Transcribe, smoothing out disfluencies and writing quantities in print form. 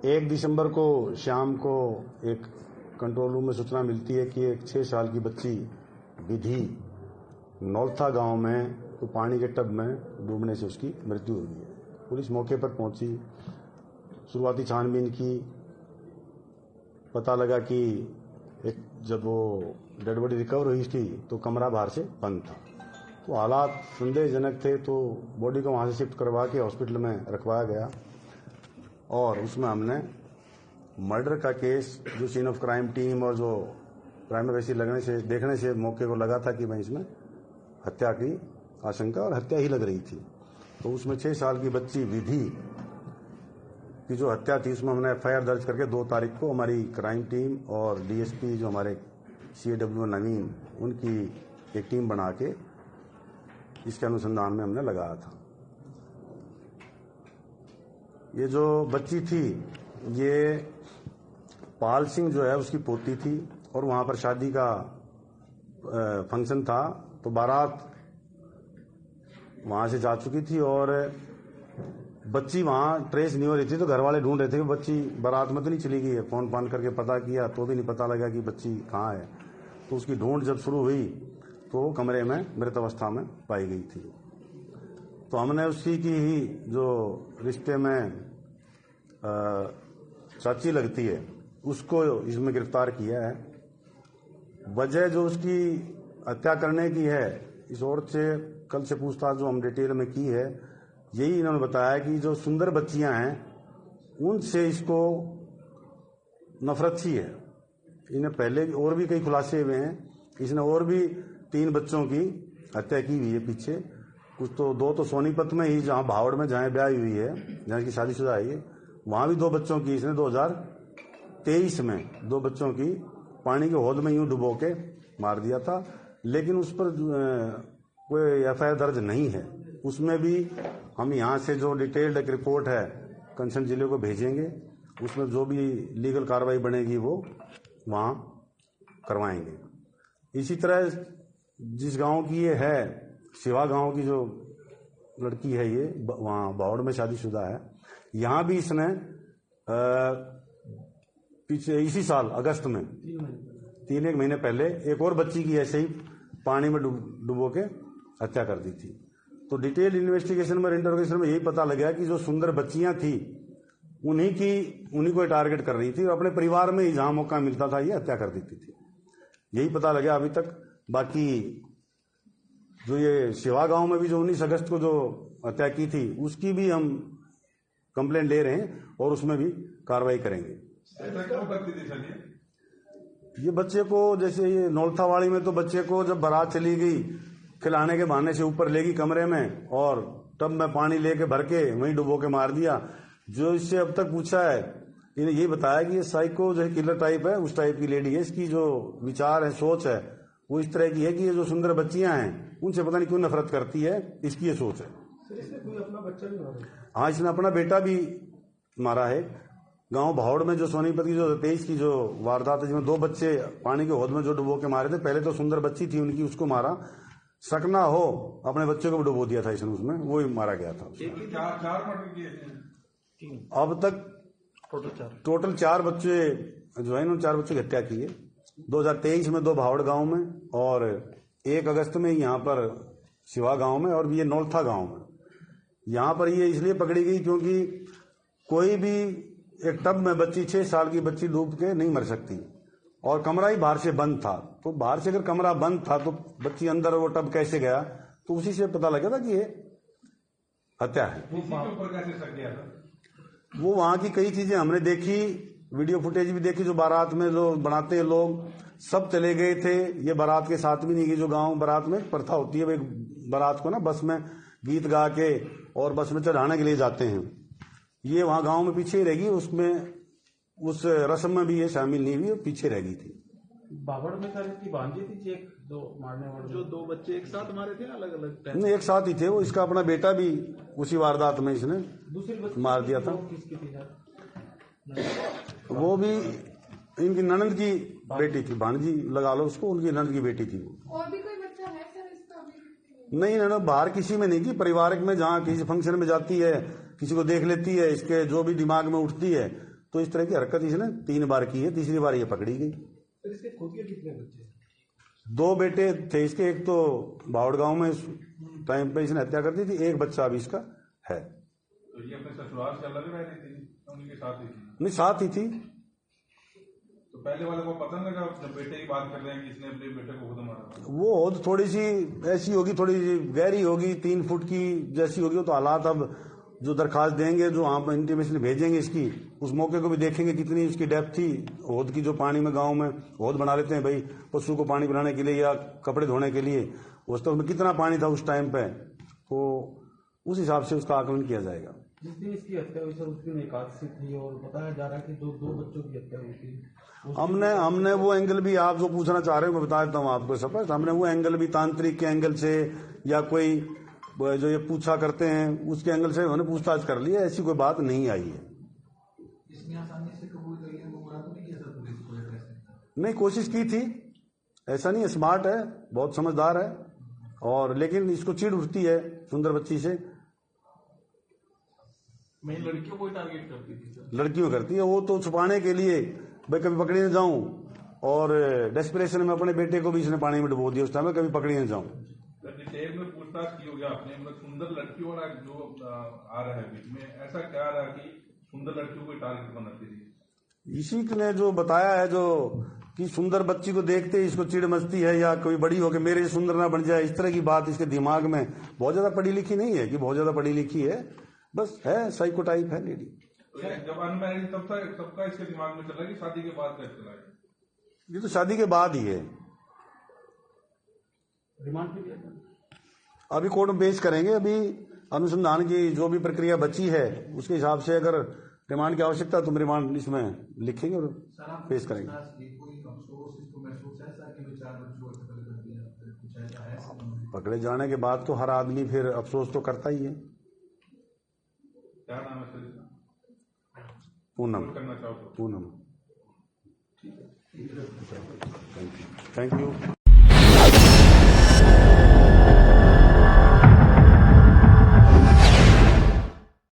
1 दिसंबर को शाम को एक कंट्रोल रूम में सूचना मिलती है कि एक 6 साल की बच्ची विधि नौलथा गांव में तो पानी के टब में डूबने से उसकी मृत्यु हुई है। पुलिस मौके पर पहुंची, शुरुआती छानबीन की, पता लगा कि जब वो डेड बॉडी रिकवर हुई थी तो कमरा बाहर से बंद था, तो हालात संदेहजनक थे। तो बॉडी को वहाँ से शिफ्ट करवा के हॉस्पिटल में रखवाया गया और उसमें हमने मर्डर का केस, जो सीन ऑफ क्राइम टीम और जो प्राइमरी वैसी देखने से मौके को लगा था कि भाई इसमें हत्या की आशंका और हत्या ही लग रही थी, तो उसमें 6 साल की बच्ची विधि की जो हत्या थी उसमें हमने एफआईआर दर्ज करके 2 तारीख को हमारी क्राइम टीम और डीएसपी जो हमारे CAW नवीन, उनकी एक टीम बना के इसके अनुसंधान में हमने लगाया था। ये जो बच्ची थी ये पाल सिंह जो है उसकी पोती थी और वहां पर शादी का फंक्शन था, तो बारात वहां से जा चुकी थी और बच्ची वहां ट्रेस नहीं हो रही थी, तो घर वाले ढूंढ रहे थे कि बच्ची बारात में तो नहीं चली गई है। फोन फान करके पता किया तो भी नहीं पता लगा कि बच्ची कहाँ है, तो उसकी ढूंढ जब शुरू हुई तो वो कमरे में मृत अवस्था में पाई गई थी। तो हमने उसी की ही जो रिश्ते में चाची लगती है उसको इसमें गिरफ्तार किया है। वजह जो उसकी हत्या करने की है, इस औरत से कल से पूछताछ जो हम डिटेल में की है, यही इन्होंने बताया कि जो सुंदर बच्चियां हैं उनसे इसको नफरत सी है। इन्हें पहले और भी कई खुलासे हुए हैं, इसने और भी 3 बच्चों की हत्या की हुई है पीछे। कुछ तो 2 तो सोनीपत में ही, जहां भावड़ में जहां ब्याह हुई है, जहां की शादीशुदा है, वहां भी 2 बच्चों की इसने 2023 में 2 बच्चों की पानी के हौद में यूं डुबो के मार दिया था, लेकिन उस पर कोई एफआईआर दर्ज नहीं है। उसमें भी हम यहाँ से जो डिटेल्ड एक रिपोर्ट है कंसर्न जिले को भेजेंगे, उसमें जो भी लीगल कार्रवाई बनेगी वो वहाँ करवाएंगे। इसी तरह जिस गांव की ये है, शिवा गांव की जो लड़की है, ये वहाँ बावड़ में शादीशुदा है, यहाँ भी इसने पीछे इसी साल अगस्त में 3 महीने पहले एक और बच्ची की ऐसे ही पानी में डुबो के हत्या कर दी थी। तो डिटेल इन्वेस्टिगेशन में, इंटरोगेशन में यही पता लगा कि जो सुंदर बच्चियां थी उन्हीं को टारगेट कर रही थी और अपने परिवार में ही जहां मौका मिलता था ये हत्या कर देती थी। यही पता लगा अभी तक। बाकी जो ये शिवा गांव में भी जो 19 अगस्त को जो हत्या की थी उसकी भी हम कंप्लेंट ले रहे हैं और उसमें भी कार्रवाई करेंगे। ये बच्चे को, जैसे ये नौलथावाड़ी में तो बच्चे को जब बारात चली गई खिलाने के बहाने से ऊपर ले गई कमरे में और टब में पानी लेके भर के वहीं डुबो के मार दिया। जो इससे अब तक पूछा है, इन्हें ये बताया कि ये साइको जो है किलर टाइप है, उस टाइप की लेडी है। इसकी जो विचार है, सोच है, वो इस तरह की है कि ये जो सुंदर बच्चियां हैं उनसे पता नहीं क्यों नफरत करती है, इसकी ये सोच है। इसने कोई अपना बच्चा भी मारा? हाँ, इसने अपना बेटा भी मारा है। गांव भावड़ में जो सोनीपत की जो 23 की जो वारदात है, जिसमें 2 बच्चे पानी के हौद में जो डुबो के मारे थे, पहले तो सुंदर बच्ची थी उनकी, उसको मारा, शक ना हो अपने बच्चे को भी डुबो दिया था इसने, उसमें वो ही मारा गया था। अब तक टोटल 4 बच्चे जो है, उन 4 बच्चों की हत्या की है। 2023 में 2 भावड़ गांव में और 1 अगस्त में यहाँ पर शिवा गांव में और ये नौलथा गांव में। यहाँ पर ये इसलिए पकड़ी गई क्योंकि कोई भी एक टब में बच्ची, 6 साल की बच्ची डूब के नहीं मर सकती और कमरा ही बाहर से बंद था। तो बाहर से अगर कमरा बंद था तो बच्ची अंदर वो टब कैसे गया, तो उसी से पता लगा था कि ये हत्या है। वो वहां की कई चीजें हमने देखी, वीडियो फुटेज भी देखी, जो बारात में जो बनाते हैं लोग सब चले गए थे। ये बारात के साथ भी नहीं गई। जो गांव बारात में प्रथा होती है, बारात को ना बस में गीत गा के और बस में चढ़ाने के लिए जाते हैं, ये वहां गांव में पीछे ही रहेगी। उसमें उस रस्म में भी ये शामिल नहीं हुई, पीछे रह गई थी। बावड़ में सर इसकी भांजी थी एक, जो मारने वाले जो 2 बच्चे एक साथ मारे थे, अलग अलग टाइम? नहीं, एक साथ ही थे वो। इसका अपना बेटा भी उसी वारदात में इसने मार दिया था। किसकी थी सर? वो भी इनकी ननद की बेटी थी, भांजी लगा लो उसको, उनकी ननद की बेटी थी वो। और भी कोई बच्चा है सर इसका? नहीं, ननद बाहर किसी में नहीं की, पारिवारिक में जहाँ किसी फंक्शन में जाती है, किसी को देख लेती है, इसके जो भी दिमाग में उठती है तो तो इस तरह की हरकत इसने 3 बार की है, तीसरी बार ये पकड़ी गई। सर इसके खुद के कितने बच्चे हैं? 2 बेटे थे इसके, एक तो बावड़ गांव में इस टाइम पे इसने हत्या कर दी थी, एक बच्चा अभी इसका है। तो ये अपने ससुराल से अलग रह रही थी, उनके साथ ही थी? नहीं, साथ ही थी। तो पहले वाले को पता लगा जब बेटे की बात कर रहे हैं कि इसने अपने बेटे को खुद मारा? वो हौद थोड़ी सी ऐसी होगी, थोड़ी सी गहरी होगी, 3 फुट की जैसी होगी। तो हालात अब जो दरखास्त देंगे, जो वहाँ पर इंटीमेशन भेजेंगे इसकी, उस मौके को भी देखेंगे कितनी उसकी डेप्थ थी हौद की। जो पानी में गांव में हौद बना लेते हैं भाई पशु को पानी पिलाने के लिए या कपड़े धोने के लिए, उस तो उसमें कितना पानी था उस टाइम पे, तो उस हिसाब से उसका आकलन किया जाएगा। जिस दिन इसकी हत्या हुई सर उस दिन एकादशी थी और बताया जा रहा है कि दो बच्चों की हत्या हुई थी। हमने वो एंगल भी, आप जो पूछना चाह रहे हो मैं बता देता हूँ आपको स्पष्ट। हमने वो एंगल भी तांत्रिक के एंगल से या कोई जो ये पूछा करते हैं उसके एंगल से उन्होंने पूछताछ कर ली है, ऐसी कोई बात नहीं आई है। इसने आसानी से कबूल कर लिया, वो मना तो नहीं किया सर पुलिस को? नहीं, कोशिश की थी, ऐसा नहीं है, स्मार्ट है, बहुत समझदार है, और लेकिन इसको चिढ़ उठती है सुंदर बच्ची से। मैं लड़कियों को टारगेट करती थी सर। लड़कियों करती है वो तो छुपाने के लिए, भाई कभी पकड़ी न जाऊं, और डेस्परेशन में अपने बेटे को भी इसने पानी में डुबो दिया उस टाइम में, कभी पकड़ी न जाऊं। डिटेल में पूछताछ की होगी आपने, मतलब सुंदर लड़कियों वाला जो आ रहा है बीच में, ऐसा क्या रहा कि सुंदर लड़कियों को टारगेट बनाती थी? इसी ने जो बताया है, जो कि सुंदर बच्ची को देखते ही इसको चिड़ मचती है, या कोई बड़ी हो के मेरे से सुंदर ना बन जाए, इस तरह की बात इसके दिमाग में। बहुत ज्यादा पढ़ी लिखी नहीं है कि बहुत ज्यादा पढ़ी लिखी है, बस है साइको टाइप है लेडी। तो जब अनमैरिड तब का इसके दिमाग में चला कि शादी के बाद कैसे चला है? ये तो शादी के बाद ही है। रिमांड पे दिया अभी कोर्ट में पेश करेंगे, अभी अनुसंधान की जो भी प्रक्रिया बची है उसके हिसाब से अगर रिमांड की आवश्यकता तो रिमांड इसमें लिखेंगे और पेश करेंगे। पकड़े जाने के बाद तो हर आदमी फिर अफसोस तो करता ही है। क्या नाम है सर? पूनम। करना चाहो तो पूनम। Thank you.